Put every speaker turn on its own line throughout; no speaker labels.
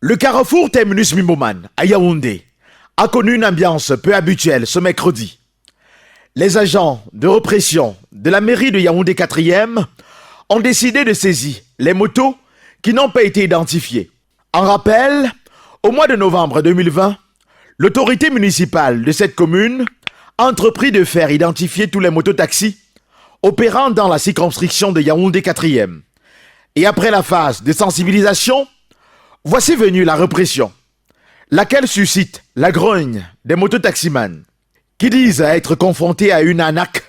Le carrefour terminus Mimoman à Yaoundé a connu une ambiance peu habituelle ce mercredi. Les agents de répression de la mairie de Yaoundé 4e ont décidé de saisir les motos qui n'ont pas été identifiées. En rappel, au mois de novembre 2020, l'autorité municipale de cette commune a entrepris de faire identifier tous les mototaxis opérant dans la circonscription de Yaoundé 4e. Et après la phase de sensibilisation, voici venue la répression, laquelle suscite la grogne des mototaximans qui disent être confrontés à une arnaque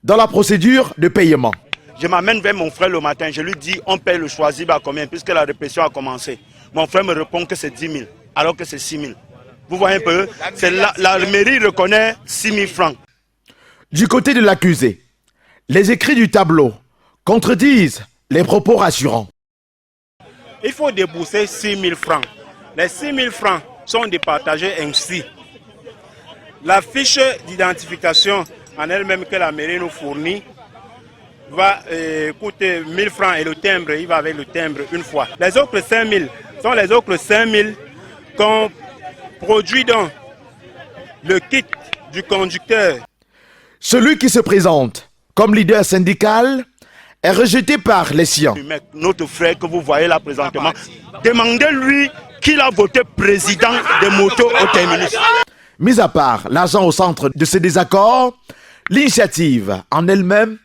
dans la procédure de paiement.
Je m'amène vers mon frère le matin, je lui dis on paye le choisi à combien puisque la répression a commencé. Mon frère me répond que c'est 10 000 alors que c'est 6 000. Vous voyez un peu, la mairie reconnaît 6 000 francs.
Du côté de l'accusé, les écrits du tableau contredisent les propos rassurants.
Il faut débourser 6 000 francs. Les 6 000 francs sont départagés ainsi. La fiche d'identification en elle-même que la mairie nous fournit va coûter 1 000 francs et le timbre, il va avec le timbre une fois. Les autres 5 000 sont les autres 5 000 qu'on produit dans le kit du conducteur.
Celui qui se présente comme leader syndical est rejeté par les siens.
Notre frère que vous voyez là présentement, demandez-lui qu'il a voté président des motos au terminus.
Mis à part l'argent au centre de ces désaccords, l'initiative en elle-même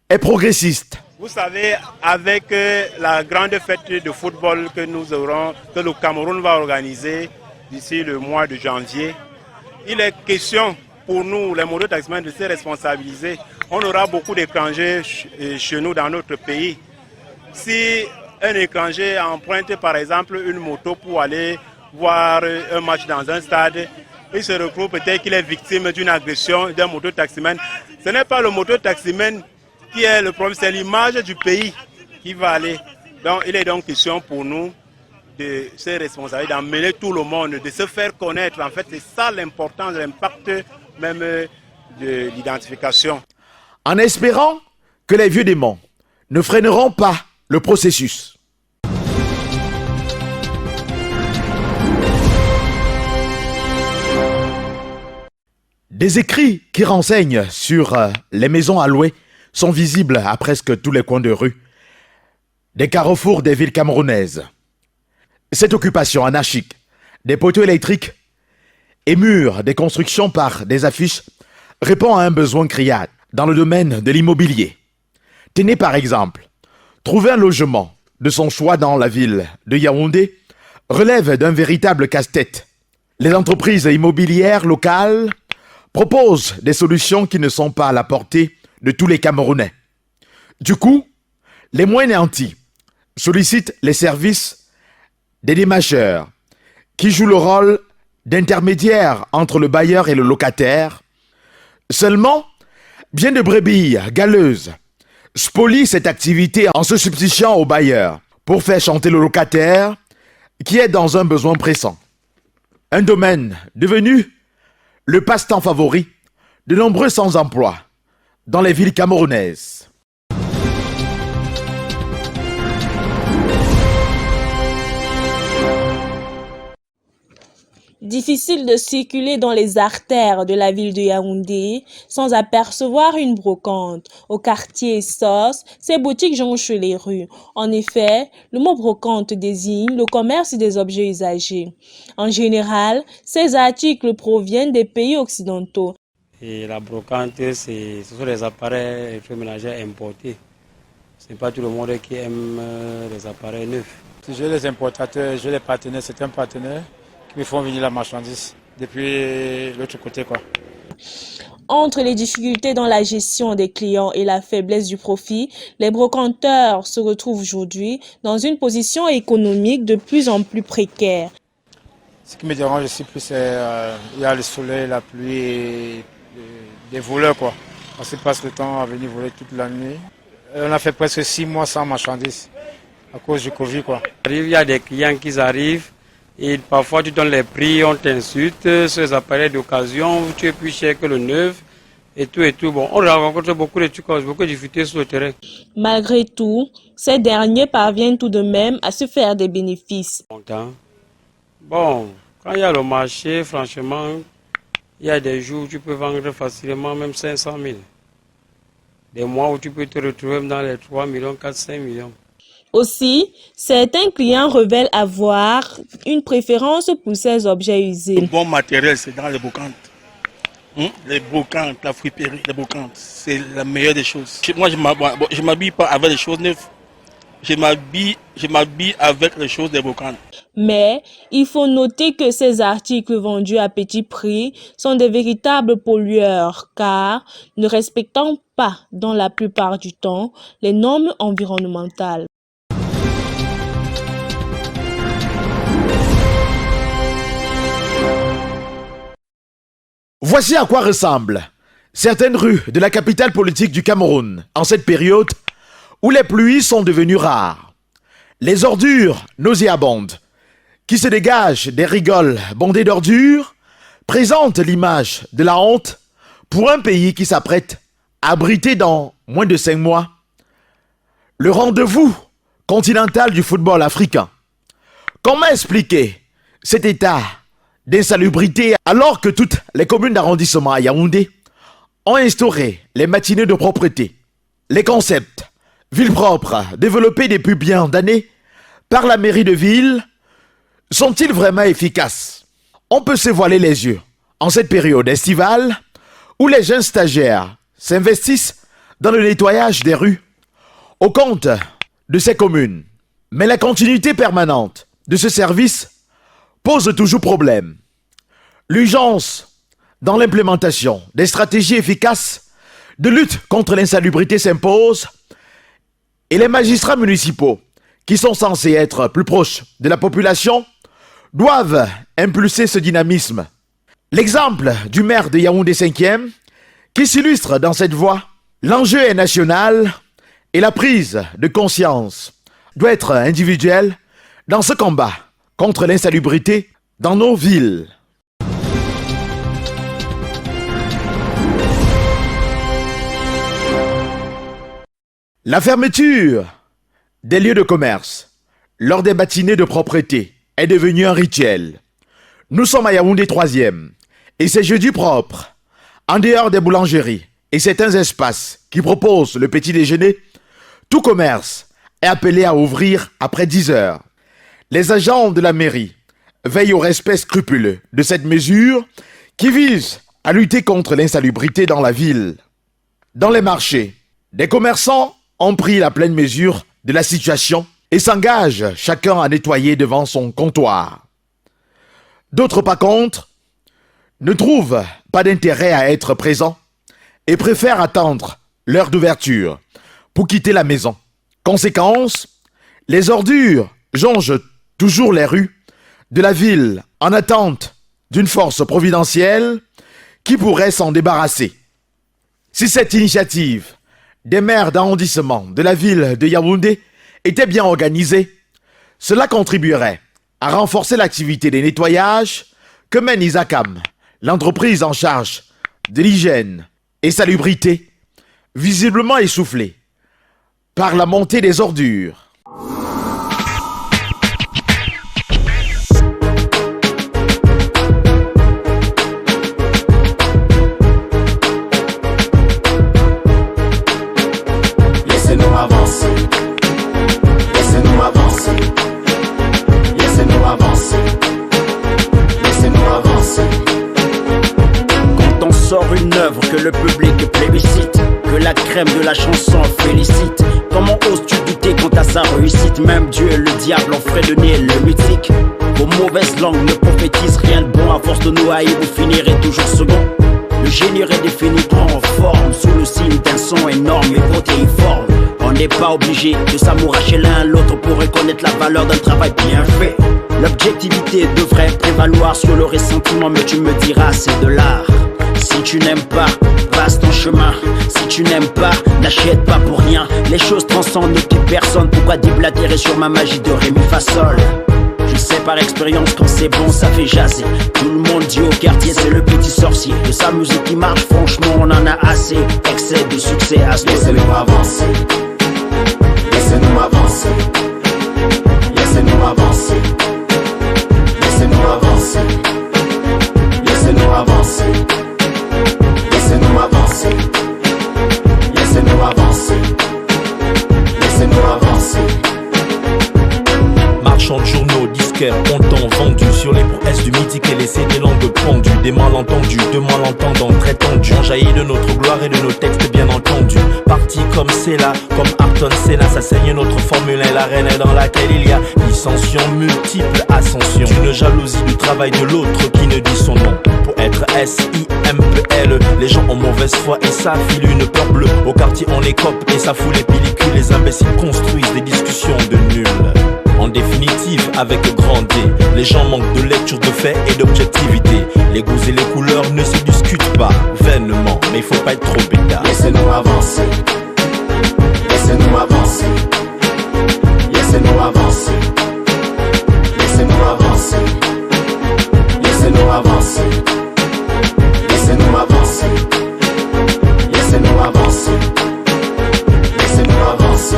est progressiste.
Vous savez, avec la grande fête de football que nous aurons, que le Cameroun va organiser d'ici le mois de janvier, il est question pour nous, les mototaximens, de se responsabiliser. On aura beaucoup d'étrangers chez nous dans notre pays. Si un étranger emprunte par exemple une moto pour aller voir un match dans un stade, il se retrouve peut-être qu'il est victime d'une agression d'un mototaximan. Ce n'est pas le mototaximan qui est le problème, c'est l'image du pays qui va aller. Donc il est donc question pour nous de se responsabiliser, d'emmener tout le monde, de se faire connaître. En fait, c'est ça l'importance, l'impact même de l'identification.
En espérant que les vieux démons ne freineront pas le processus. Des écrits qui renseignent sur les maisons à louer sont visibles à presque tous les coins de rue des carrefours des villes camerounaises. Cette occupation anarchique des poteaux électriques et murs des constructions par des affiches répond à un besoin criard dans le domaine de l'immobilier. Tenez par exemple, trouver un logement de son choix dans la ville de Yaoundé relève d'un véritable casse-tête. Les entreprises immobilières locales proposent des solutions qui ne sont pas à la portée de tous les Camerounais. Du coup, les moins nantis sollicitent les services des démarcheurs qui jouent le rôle d'intermédiaire entre le bailleur et le locataire. Seulement, bien de brebis galeuses spolient cette activité en se substituant au bailleur pour faire chanter le locataire qui est dans un besoin pressant. Un domaine devenu le passe-temps favori de nombreux sans-emploi dans les villes camerounaises.
Difficile de circuler dans les artères de la ville de Yaoundé sans apercevoir une brocante. Au quartier Sos, ces boutiques jonchent les rues. En effet, le mot brocante désigne le commerce des objets usagés. En général, ces articles proviennent des pays occidentaux.
Et la brocante, ce sont des appareils électroménagers importés. Ce n'est pas tout le monde qui aime les appareils neufs.
J'ai les importateurs, j'ai les partenaires, certains partenaires qui me font venir la marchandise depuis l'autre côté, quoi.
Entre les difficultés dans la gestion des clients et la faiblesse du profit, les brocanteurs se retrouvent aujourd'hui dans une position économique de plus en plus précaire.
Ce qui me dérange aussi plus, c'est il y a le soleil, la pluie et des voleurs, quoi. On se passe le temps à venir voler toute la nuit. On a fait presque 6 mois sans marchandises à cause du Covid, quoi.
Il y a des clients qui arrivent. Et parfois tu donnes les prix, on t'insulte, ces appareils d'occasion, tu es plus cher que le neuf. et tout. Bon, on a rencontré beaucoup de trucs, beaucoup de difficultés sur le terrain.
Malgré tout, ces derniers parviennent tout de même à se faire des bénéfices.
Bon, quand il y a le marché, franchement, il y a des jours où tu peux vendre facilement même 500 000. Des mois où tu peux te retrouver dans les 3 millions, 4, 5 millions.
Aussi, certains clients révèlent avoir une préférence pour ces objets usés.
Le bon matériel, c'est dans les brocantes. Les brocantes, la friperie, les brocantes, c'est la meilleure des choses. Moi, je ne m'habille pas avec les choses neuves. Je m'habille avec les choses des brocantes.
Mais il faut noter que ces articles vendus à petit prix sont des véritables pollueurs car ne respectant pas, dans la plupart du temps, les normes environnementales.
Voici à quoi ressemblent certaines rues de la capitale politique du Cameroun en cette période où les pluies sont devenues rares. Les ordures nauséabondes qui se dégagent des rigoles bondées d'ordures présentent l'image de la honte pour un pays qui s'apprête à abriter dans moins de 5 mois le rendez-vous continental du football africain. Comment expliquer cet état d'insalubrité alors que toutes les communes d'arrondissement à Yaoundé ont instauré les matinées de propreté? Les concepts ville propre développés depuis bien d'années par la mairie de ville sont-ils vraiment efficaces? On peut se voiler les yeux en cette période estivale où les jeunes stagiaires s'investissent dans le nettoyage des rues au compte de ces communes. Mais la continuité permanente de ce service pose toujours problème. L'urgence dans l'implémentation des stratégies efficaces de lutte contre l'insalubrité s'impose et les magistrats municipaux, qui sont censés être plus proches de la population, doivent impulser ce dynamisme. L'exemple du maire de Yaoundé 5e, qui s'illustre dans cette voie, l'enjeu est national et la prise de conscience doit être individuelle dans ce combat contre l'insalubrité dans nos villes. La fermeture des lieux de commerce lors des matinées de propreté est devenue un rituel. Nous sommes à Yaoundé 3e et c'est jeudi propre. En dehors des boulangeries et certains espaces qui proposent le petit déjeuner, tout commerce est appelé à ouvrir après 10 heures. Les agents de la mairie veillent au respect scrupuleux de cette mesure qui vise à lutter contre l'insalubrité dans la ville. Dans les marchés, des commerçants ont pris la pleine mesure de la situation et s'engagent chacun à nettoyer devant son comptoir. D'autres, par contre, ne trouvent pas d'intérêt à être présents et préfèrent attendre l'heure d'ouverture pour quitter la maison. Conséquence, les ordures jonchent toujours les rues de la ville en attente d'une force providentielle qui pourrait s'en débarrasser. Si cette initiative des maires d'arrondissement de la ville de Yaoundé était bien organisée, cela contribuerait à renforcer l'activité des nettoyages que mène Isakam, l'entreprise en charge de l'hygiène et salubrité, visiblement essoufflée par la montée des ordures.
Laissez-nous avancer. Laissez-nous avancer. Laissez-nous avancer. Laissez-nous avancer.
Quand on sort une œuvre que le public plébiscite, que la crème de la chanson félicite, comment oses-tu douter quant à sa réussite? Même Dieu et le diable ont fredonné le mythique. Vos mauvaises langues ne prophétisent rien de bon. À force de nous haïr, vous finirez toujours second. Le génie redéfini prend forme sous le signe d'un son énorme et protéiforme. On n'est pas obligé de s'amouracher l'un l'autre pour reconnaître la valeur d'un travail bien fait. L'objectivité devrait prévaloir sur le ressentiment, mais tu me diras c'est de l'art. Si tu n'aimes pas, passe ton chemin. Si tu n'aimes pas, n'achète pas pour rien. Les choses transcendent toute personne. Pourquoi déblatérer sur ma magie de ré mi fa sol? Je sais par expérience quand c'est bon ça fait jaser. Tout le monde dit au quartier c'est le petit sorcier. De sa musique qui marche franchement on en a assez. Excès de succès à ce
Laissez-nous avancer. Laissez-nous avancer. Laissez-nous avancer. Laissez-nous avancer. Laissez-nous avancer. Laissez-nous avancer. Laissez-nous avancer. Laissez-nous avancer.
Marchands de journaux, disquaires, comptants, vendus sur les prouesses du mythique et laissés des langues pendues, des malentendus, de malentendants très tendus. On jaillit de notre gloire et de nos textes bien entendus. Parti comme c'est là, comme Ayrton Senna, ça saigne notre Formule 1, l'arène dans laquelle il y a dissension, multiples ascensions. Une jalousie du travail de l'autre qui ne dit son nom. Pour être S-I-M-P-L, les gens ont mauvaise foi et ça file une peur bleue. Au quartier on écope et ça fout les pellicules. Les imbéciles construisent des discussions de nuls. En définitive, avec grand D, les gens manquent de lecture, de faits et d'objectivité. Les goûts et les couleurs ne se discutent pas vainement, mais il faut pas être trop bêta.
Laissez-nous avancer. Laissez-nous avancer. Laissez-nous avancer. Laissez-nous avancer. Laissez-nous avancer. Laissez-nous avancer. Laissez-nous avancer. Laissez-nous avancer.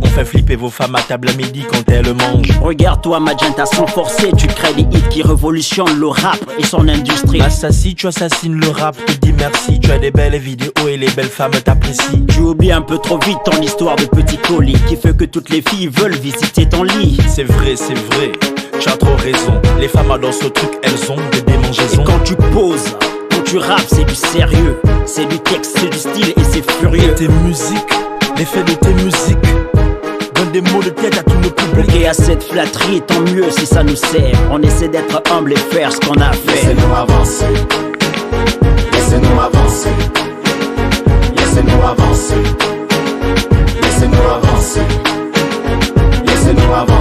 On fait flipper vos femmes à table à midi quand elles mangent.
Regarde-toi Magenta sans forcer, tu crées des hits qui révolutionnent le rap et son industrie.
Assassin, tu assassines le rap, te dis merci. Tu as des belles vidéos et les belles femmes t'apprécient.
Tu oublies un peu trop vite ton histoire de petit colis qui fait que toutes les filles veulent visiter ton lit.
C'est vrai, tu as trop raison. Les femmes adorent ce truc, elles ont des démangeaisons.
Et quand tu poses, quand tu rappes, c'est du sérieux. C'est du texte, c'est du style et c'est furieux.
Et tes musiques, l'effet de tes musiques donne des mots de tête à tout le public.
Ok, à cette flatterie, tant mieux si ça nous sert. On essaie d'être humble et faire ce qu'on a fait.
Laissez-nous avancer. Laissez-nous avancer. Laissez-nous avancer. Laissez-nous avancer. Laissez-nous avancer.